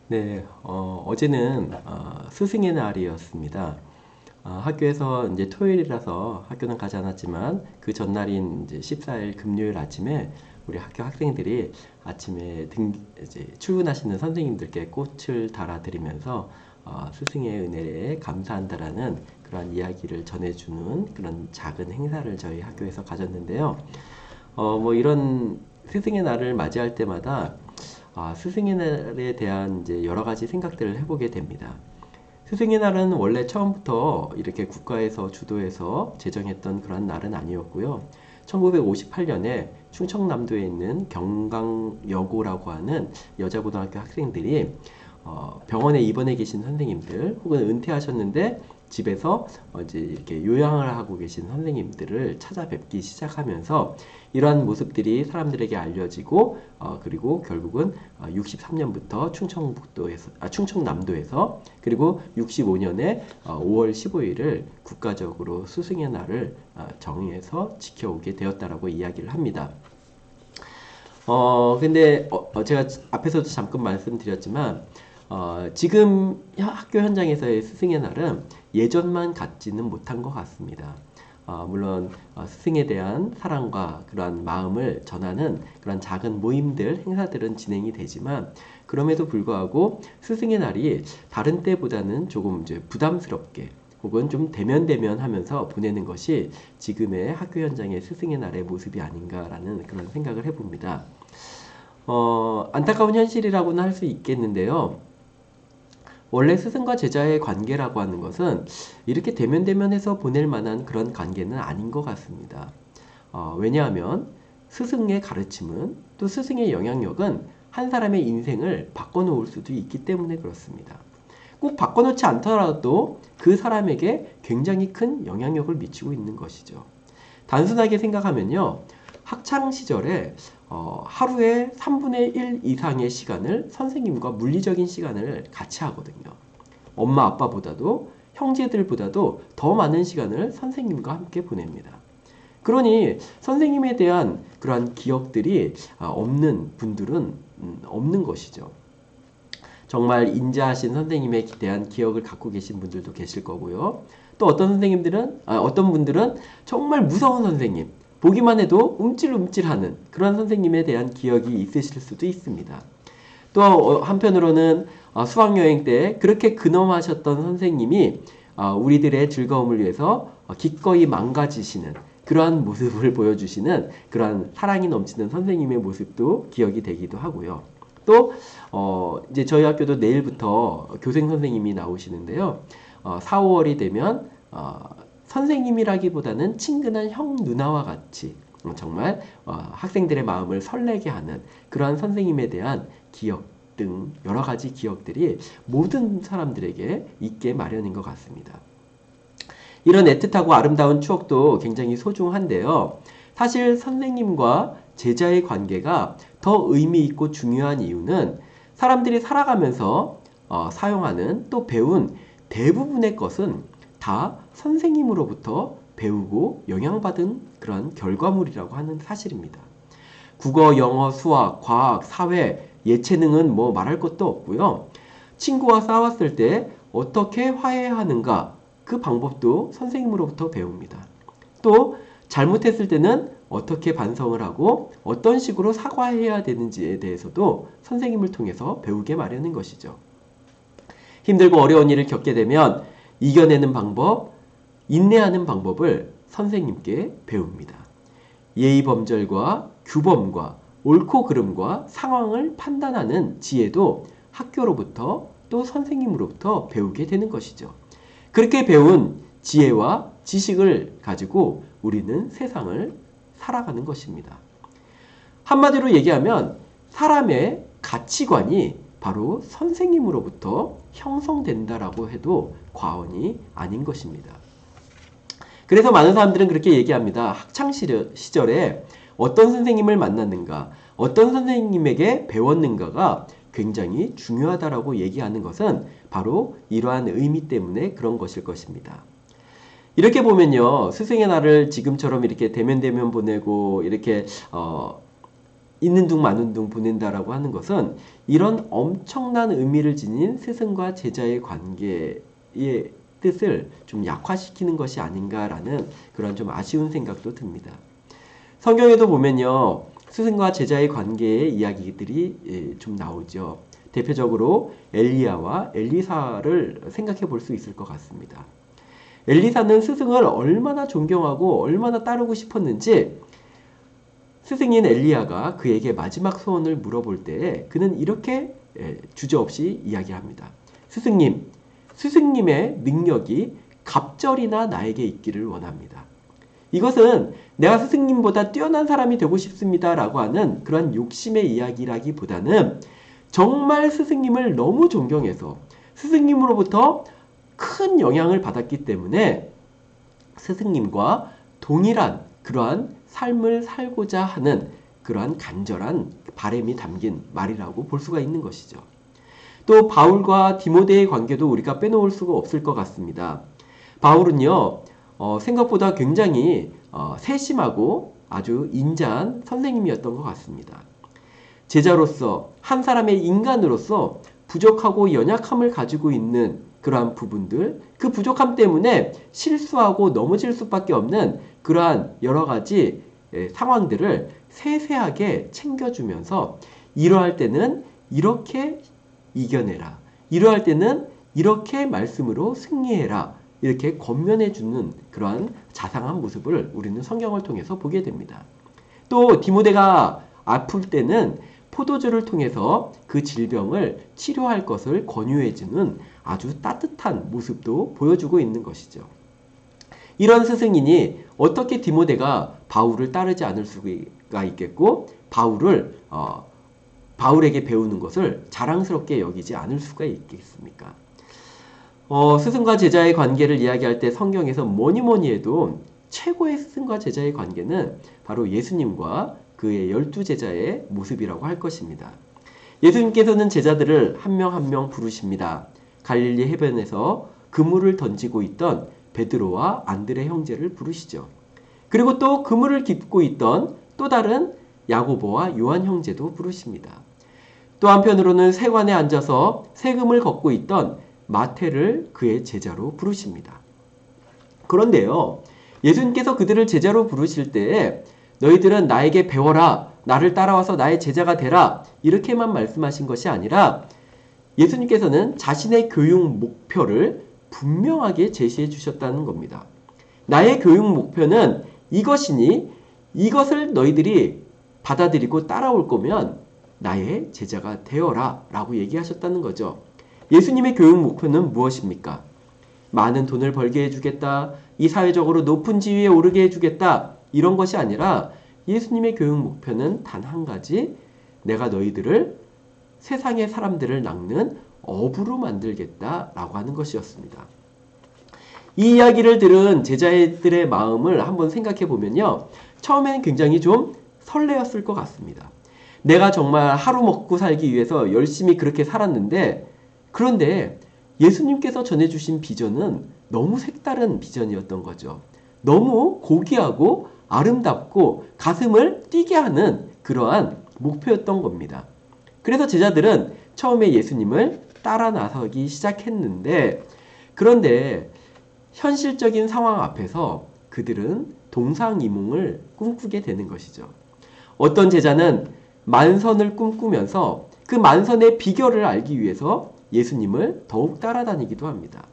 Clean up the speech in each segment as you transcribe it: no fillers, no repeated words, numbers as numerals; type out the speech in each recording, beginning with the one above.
네, 어제는 스승의 날이었습니다. 학교에서 이제 토요일이라서 학교는 가지 않았지만 그 전날인 이제 14일 금요일 아침에 우리 학교 학생들이 아침에 이제 출근하시는 선생님들께 꽃을 달아드리면서 스승의 은혜에 감사한다라는 그러한 이야기를 전해주는 그런 작은 행사를 저희 학교에서 가졌는데요. 뭐 이런 스승의 날을 맞이할 때마다 스승의 날에 대한 이제 여러 가지 생각들을 해보게 됩니다. 스승의 날은 원래 처음부터 이렇게 국가에서 주도해서 제정했던 그런 날은 아니었고요. 1958년에 충청남도에 있는 경강여고라고 하는 여자고등학교 학생들이 병원에 입원해 계신 선생님들 혹은 은퇴하셨는데 집에서 이제 이렇게 요양을 하고 계신 선생님들을 찾아뵙기 시작하면서 이러한 모습들이 사람들에게 알려지고 그리고 결국은 63년부터 충청남도에서 그리고 65년에 5월 15일을 국가적으로 스승의 날을 정의해서 지켜오게 되었다라고 이야기를 합니다. 근데 제가 앞에서도 잠깐 말씀드렸지만 지금 학교 현장에서의 스승의 날은 예전만 같지는 못한 것 같습니다. 물론 스승에 대한 사랑과 그러한 마음을 전하는 그런 작은 모임들, 행사들은 진행이 되지만 그럼에도 불구하고 스승의 날이 다른 때보다는 조금 이제 부담스럽게 혹은 좀 대면대면 하면서 보내는 것이 지금의 학교 현장의 스승의 날의 모습이 아닌가라는 그런 생각을 해봅니다. 안타까운 현실이라고는 할 수 있겠는데요. 원래 스승과 제자의 관계라고 하는 것은 이렇게 대면대면해서 보낼 만한 그런 관계는 아닌 것 같습니다. 왜냐하면 스승의 가르침은 또 스승의 영향력은 한 사람의 인생을 바꿔놓을 수도 있기 때문에 그렇습니다. 꼭 바꿔놓지 않더라도 그 사람에게 굉장히 큰 영향력을 미치고 있는 것이죠. 단순하게 생각하면요. 학창 시절에 하루에 3분의 1 이상의 시간을 선생님과 물리적인 시간을 같이 하거든요. 엄마 아빠보다도 형제들보다도 더 많은 시간을 선생님과 함께 보냅니다. 그러니 선생님에 대한 그러한 기억들이 없는 분들은 없는 것이죠. 정말 인자하신 선생님에 대한 기억을 갖고 계신 분들도 계실 거고요. 또 어떤 분들은 정말 무서운 선생님, 보기만 해도 움찔움찔하는 그런 선생님에 대한 기억이 있으실 수도 있습니다. 또 한편으로는 수학여행 때 그렇게 근엄하셨던 선생님이 우리들의 즐거움을 위해서 기꺼이 망가지시는 그러한 모습을 보여주시는 그러한 사랑이 넘치는 선생님의 모습도 기억이 되기도 하고요. 또 이제 저희 학교도 내일부터 교생 선생님이 나오시는데요. 4, 5월이 되면 선생님이라기보다는 친근한 형 누나와 같이 정말 학생들의 마음을 설레게 하는 그러한 선생님에 대한 기억 등 여러 가지 기억들이 모든 사람들에게 있게 마련인 것 같습니다. 이런 애틋하고 아름다운 추억도 굉장히 소중한데요. 사실 선생님과 제자의 관계가 더 의미 있고 중요한 이유는 사람들이 살아가면서 사용하는 또 배운 대부분의 것은 다 선생님으로부터 배우고 영향받은 그런 결과물이라고 하는 사실입니다. 국어, 영어, 수학, 과학, 사회, 예체능은 뭐 말할 것도 없고요. 친구와 싸웠을 때 어떻게 화해하는가 그 방법도 선생님으로부터 배웁니다. 또 잘못했을 때는 어떻게 반성을 하고 어떤 식으로 사과해야 되는지에 대해서도 선생님을 통해서 배우게 마련인 것이죠. 힘들고 어려운 일을 겪게 되면 이겨내는 방법, 인내하는 방법을 선생님께 배웁니다. 예의 범절과 규범과 옳고 그름과 상황을 판단하는 지혜도 학교로부터 또 선생님으로부터 배우게 되는 것이죠. 그렇게 배운 지혜와 지식을 가지고 우리는 세상을 살아가는 것입니다. 한마디로 얘기하면 사람의 가치관이 바로 선생님으로부터 형성된다라고 해도 과언이 아닌 것입니다. 그래서 많은 사람들은 그렇게 얘기합니다. 학창 시절에 어떤 선생님을 만났는가, 어떤 선생님에게 배웠는가가 굉장히 중요하다라고 얘기하는 것은 바로 이러한 의미 때문에 그런 것일 것입니다. 이렇게 보면요, 스승의 날을 지금처럼 이렇게 대면 보내고 이렇게 있는 둥 마는 둥 보낸다라고 하는 것은 이런 엄청난 의미를 지닌 스승과 제자의 관계의 뜻을 좀 약화시키는 것이 아닌가라는 그런 좀 아쉬운 생각도 듭니다. 성경에도 보면요, 스승과 제자의 관계의 이야기들이 좀 나오죠. 대표적으로 엘리야와 엘리사를 생각해 볼 수 있을 것 같습니다. 엘리사는 스승을 얼마나 존경하고 얼마나 따르고 싶었는지 스승인 엘리야가 그에게 마지막 소원을 물어볼 때 그는 이렇게 주저없이 이야기합니다. 스승님, 스승님의 능력이 갑절이나 나에게 있기를 원합니다. 이것은 내가 스승님보다 뛰어난 사람이 되고 싶습니다 라고 하는 그런 욕심의 이야기라기보다는 정말 스승님을 너무 존경해서 스승님으로부터 큰 영향을 받았기 때문에 스승님과 동일한 그러한 삶을 살고자 하는 그러한 간절한 바람이 담긴 말이라고 볼 수가 있는 것이죠. 또 바울과 디모데의 관계도 우리가 빼놓을 수가 없을 것 같습니다. 바울은요, 생각보다 굉장히 세심하고 아주 인자한 선생님이었던 것 같습니다. 제자로서 한 사람의 인간으로서 부족하고 연약함을 가지고 있는 그러한 부분들, 그 부족함 때문에 실수하고 넘어질 수밖에 없는 그러한 여러 가지 상황들을 세세하게 챙겨주면서 이러할 때는 이렇게 이겨내라, 이러할 때는 이렇게 말씀으로 승리해라, 이렇게 권면해주는 그러한 자상한 모습을 우리는 성경을 통해서 보게 됩니다. 또 디모데가 아플 때는 포도주를 통해서 그 질병을 치료할 것을 권유해주는 아주 따뜻한 모습도 보여주고 있는 것이죠. 이런 스승이니 어떻게 디모데가 바울을 따르지 않을 수가 있겠고 바울에게 배우는 것을 자랑스럽게 여기지 않을 수가 있겠습니까? 스승과 제자의 관계를 이야기할 때 성경에서 뭐니 해도 최고의 스승과 제자의 관계는 바로 예수님과 그의 12제자의 모습이라고 할 것입니다. 예수님께서는 제자들을 한 명 한 명 부르십니다. 갈릴리 해변에서 그물을 던지고 있던 베드로와 안드레 형제를 부르시죠. 그리고 또 그물을 깃고 있던 또 다른 야고보와 요한 형제도 부르십니다. 또 한편으로는 세관에 앉아서 세금을 걷고 있던 마태를 그의 제자로 부르십니다. 그런데요, 예수님께서 그들을 제자로 부르실 때 너희들은 나에게 배워라, 나를 따라와서 나의 제자가 되라, 이렇게만 말씀하신 것이 아니라 예수님께서는 자신의 교육 목표를 분명하게 제시해 주셨다는 겁니다. 나의 교육 목표는 이것이니 이것을 너희들이 받아들이고 따라올 거면 나의 제자가 되어라 라고 얘기하셨다는 거죠. 예수님의 교육 목표는 무엇입니까? 많은 돈을 벌게 해주겠다, 이 사회적으로 높은 지위에 오르게 해주겠다, 이런 것이 아니라 예수님의 교육 목표는 단 한 가지, 내가 너희들을 세상의 사람들을 낚는 어부로 만들겠다라고 하는 것이었습니다. 이 이야기를 들은 제자들의 마음을 한번 생각해 보면요, 처음에는 굉장히 좀 설레었을 것 같습니다. 내가 정말 하루 먹고 살기 위해서 열심히 그렇게 살았는데, 그런데 예수님께서 전해주신 비전은 너무 색다른 비전이었던 거죠. 너무 고귀하고 아름답고 가슴을 뛰게 하는 그러한 목표였던 겁니다. 그래서 제자들은 처음에 예수님을 따라 나서기 시작했는데, 그런데 현실적인 상황 앞에서 그들은 동상이몽을 꿈꾸게 되는 것이죠. 어떤 제자는 만선을 꿈꾸면서 그 만선의 비결을 알기 위해서 예수님을 더욱 따라다니기도 합니다.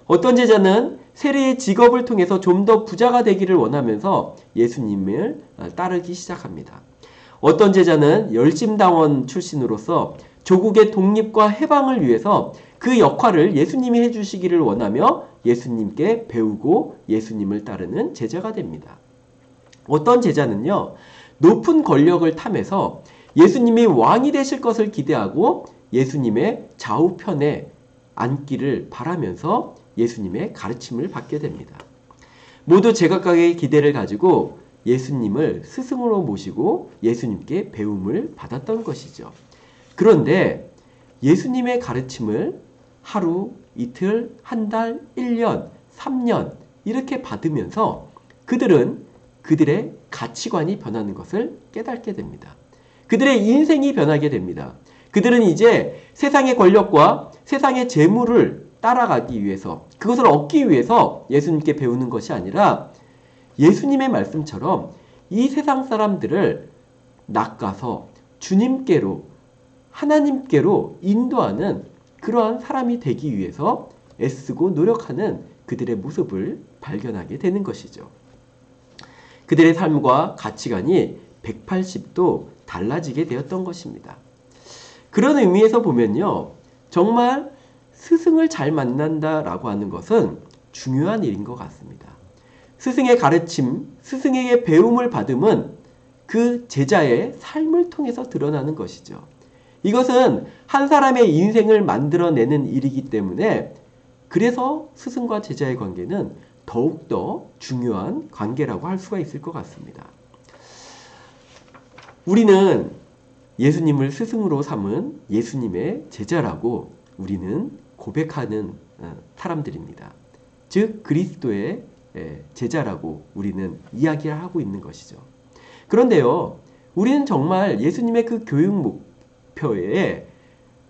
어떤 제자는 세례의 직업을 통해서 좀 더 부자가 되기를 원하면서 예수님을 따르기 시작합니다. 어떤 제자는 열심당원 출신으로서 조국의 독립과 해방을 위해서 그 역할을 예수님이 해주시기를 원하며 예수님께 배우고 예수님을 따르는 제자가 됩니다. 어떤 제자는요, 높은 권력을 탐해서 예수님이 왕이 되실 것을 기대하고 예수님의 좌우편에 앉기를 바라면서 예수님의 가르침을 받게 됩니다. 모두 제각각의 기대를 가지고 예수님을 스승으로 모시고 예수님께 배움을 받았던 것이죠. 그런데 예수님의 가르침을 하루, 이틀, 한 달, 1년, 3년 이렇게 받으면서 그들은 그들의 가치관이 변하는 것을 깨닫게 됩니다. 그들의 인생이 변하게 됩니다. 그들은 이제 세상의 권력과 세상의 재물을 따라가기 위해서, 그것을 얻기 위해서 예수님께 배우는 것이 아니라 예수님의 말씀처럼 이 세상 사람들을 낚아서 주님께로, 하나님께로 인도하는 그러한 사람이 되기 위해서 애쓰고 노력하는 그들의 모습을 발견하게 되는 것이죠. 그들의 삶과 가치관이 180도 달라지게 되었던 것입니다. 그런 의미에서 보면요, 정말 스승을 잘 만난다라고 하는 것은 중요한 일인 것 같습니다. 스승의 가르침, 스승에게 배움을 받음은 그 제자의 삶을 통해서 드러나는 것이죠. 이것은 한 사람의 인생을 만들어내는 일이기 때문에 그래서 스승과 제자의 관계는 더욱더 중요한 관계라고 할 수가 있을 것 같습니다. 우리는 예수님을 스승으로 삼은 예수님의 제자라고 우리는 고백하는 사람들입니다. 즉 그리스도의 제자라고 우리는 이야기를 하고 있는 것이죠. 그런데요, 우리는 정말 예수님의 그 교육 목표에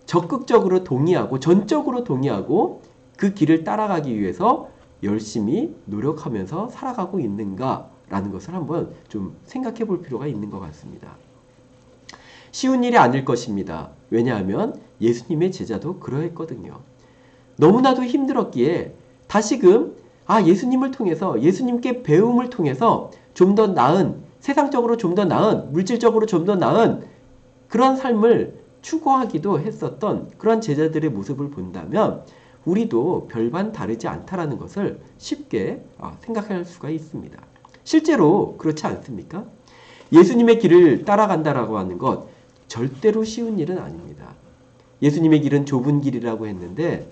적극적으로 동의하고 전적으로 동의하고 그 길을 따라가기 위해서 열심히 노력하면서 살아가고 있는가라는 것을 한번 좀 생각해 볼 필요가 있는 것 같습니다. 쉬운 일이 아닐 것입니다. 왜냐하면 예수님의 제자도 그러했거든요. 너무나도 힘들었기에 다시금 예수님을 통해서, 예수님께 배움을 통해서 좀 더 나은, 세상적으로 좀 더 나은, 물질적으로 좀 더 나은 그런 삶을 추구하기도 했었던 그런 제자들의 모습을 본다면 우리도 별반 다르지 않다라는 것을 쉽게 생각할 수가 있습니다. 실제로 그렇지 않습니까? 예수님의 길을 따라간다라고 하는 것 절대로 쉬운 일은 아닙니다. 예수님의 길은 좁은 길이라고 했는데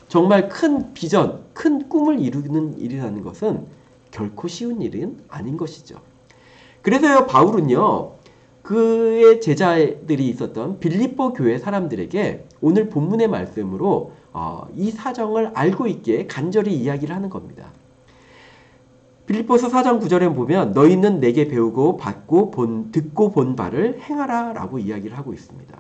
정말 큰 비전, 큰 꿈을 이루는 일이라는 것은 결코 쉬운 일은 아닌 것이죠. 그래서요, 바울은요, 그의 제자들이 있었던 빌립보 교회 사람들에게 오늘 본문의 말씀으로 이 사정을 알고 있게 간절히 이야기를 하는 겁니다. 빌립보서 4장 9절에 보면 너희는 내게 배우고 듣고 본 바를 행하라 라고 이야기를 하고 있습니다.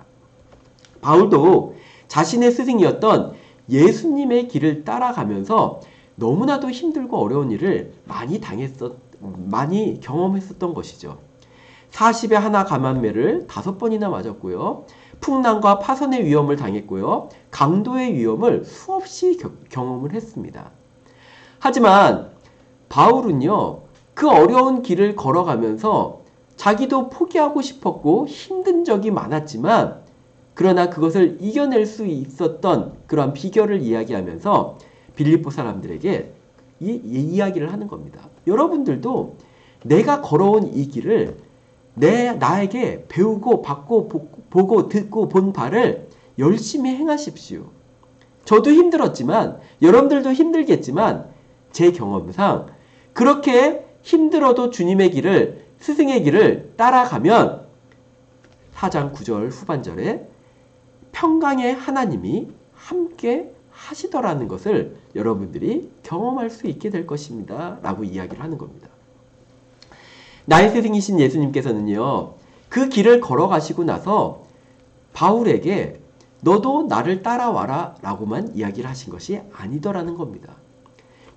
바울도 자신의 스승이었던 예수님의 길을 따라가면서 너무나도 힘들고 어려운 일을 많이 경험했었던 것이죠. 40에 하나 감한매를 5번이나 맞았고요. 풍랑과 파선의 위험을 당했고요. 강도의 위험을 수없이 경험을 했습니다. 하지만 바울은요, 그 어려운 길을 걸어가면서 자기도 포기하고 싶었고 힘든 적이 많았지만 그러나 그것을 이겨낼 수 있었던 그런 비결을 이야기하면서 빌립보 사람들에게 이야기를 하는 겁니다. 여러분들도 내가 걸어온 이 길을 나에게 배우고 받고 보고 듣고 본 바를 열심히 행하십시오. 저도 힘들었지만 여러분들도 힘들겠지만 제 경험상 그렇게 힘들어도 주님의 길을, 스승의 길을 따라가면 4장 9절 후반절에 평강의 하나님이 함께 하시더라는 것을 여러분들이 경험할 수 있게 될 것입니다 라고 이야기를 하는 겁니다. 나의 스승이신 예수님께서는요, 그 길을 걸어가시고 나서 바울에게 너도 나를 따라와라 라고만 이야기를 하신 것이 아니더라는 겁니다.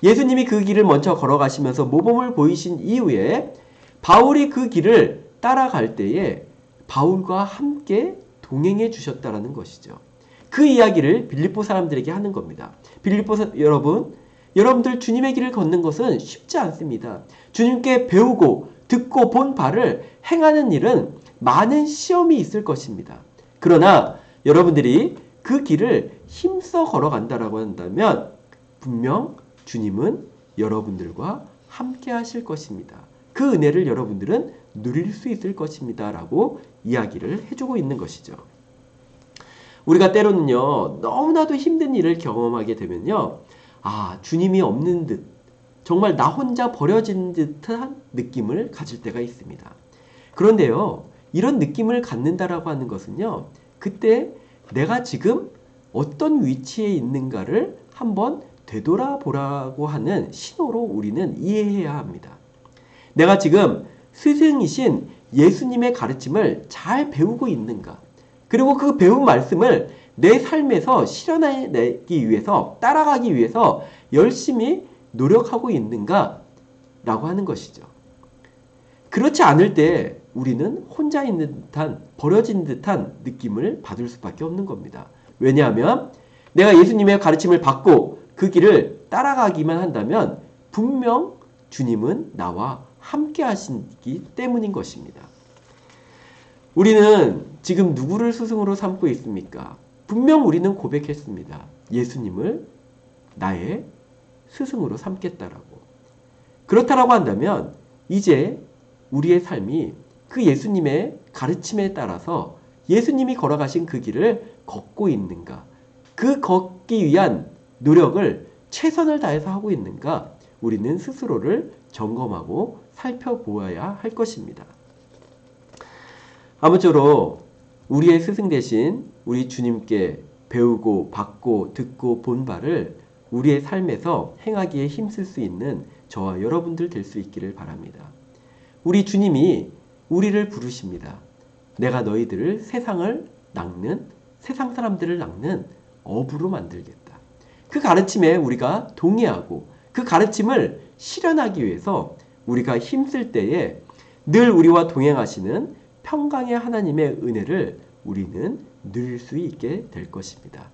예수님이 그 길을 먼저 걸어가시면서 모범을 보이신 이후에 바울이 그 길을 따라갈 때에 바울과 함께 동행해 주셨다라는 것이죠. 그 이야기를 빌립보 사람들에게 하는 겁니다. 빌립보 여러분들 주님의 길을 걷는 것은 쉽지 않습니다. 주님께 배우고 듣고 본 바를 행하는 일은 많은 시험이 있을 것입니다. 그러나 여러분들이 그 길을 힘써 걸어간다라고 한다면 분명 주님은 여러분들과 함께 하실 것입니다. 그 은혜를 여러분들은 누릴 수 있을 것입니다 라고 이야기를 해주고 있는 것이죠. 우리가 때로는요, 너무나도 힘든 일을 경험하게 되면요, 주님이 없는 듯, 정말 나 혼자 버려진 듯한 느낌을 가질 때가 있습니다. 그런데요, 이런 느낌을 갖는다라고 하는 것은요, 그때 내가 지금 어떤 위치에 있는가를 한번 되돌아보라고 하는 신호로 우리는 이해해야 합니다. 내가 지금 스승이신 예수님의 가르침을 잘 배우고 있는가? 그리고 그 배운 말씀을 내 삶에서 실현해내기 위해서, 따라가기 위해서 열심히 노력하고 있는가? 라고 하는 것이죠. 그렇지 않을 때 우리는 혼자 있는 듯한, 버려진 듯한 느낌을 받을 수밖에 없는 겁니다. 왜냐하면 내가 예수님의 가르침을 받고 그 길을 따라가기만 한다면 분명 주님은 나와 함께 하시기 때문인 것입니다. 우리는 지금 누구를 스승으로 삼고 있습니까? 분명 우리는 고백했습니다. 예수님을 나의 스승으로 삼겠다라고. 그렇다라고 한다면 이제 우리의 삶이 그 예수님의 가르침에 따라서 예수님이 걸어가신 그 길을 걷고 있는가? 그 걷기 위한 노력을 최선을 다해서 하고 있는가? 우리는 스스로를 점검하고 살펴보아야 할 것입니다. 아무쪼록 우리의 스승 대신 우리 주님께 배우고 받고 듣고 본 바를 우리의 삶에서 행하기에 힘쓸 수 있는 저와 여러분들 될 수 있기를 바랍니다. 우리 주님이 우리를 부르십니다. 내가 너희들을 세상 사람들을 낚는 어부로 만들겠다. 그 가르침에 우리가 동의하고 그 가르침을 실현하기 위해서 우리가 힘쓸 때에 늘 우리와 동행하시는 평강의 하나님의 은혜를 우리는 누릴 수 있게 될 것입니다.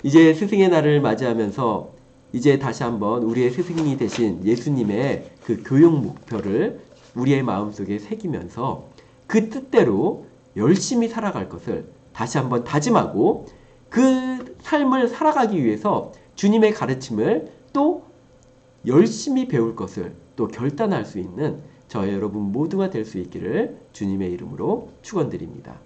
이제 스승의 날을 맞이하면서 이제 다시 한번 우리의 스승이 되신 예수님의 그 교육 목표를 우리의 마음속에 새기면서 그 뜻대로 열심히 살아갈 것을 다시 한번 다짐하고 그 삶을 살아가기 위해서 주님의 가르침을 또 열심히 배울 것을 또 결단할 수 있는 저와 여러분 모두가 될 수 있기를 주님의 이름으로 축원드립니다.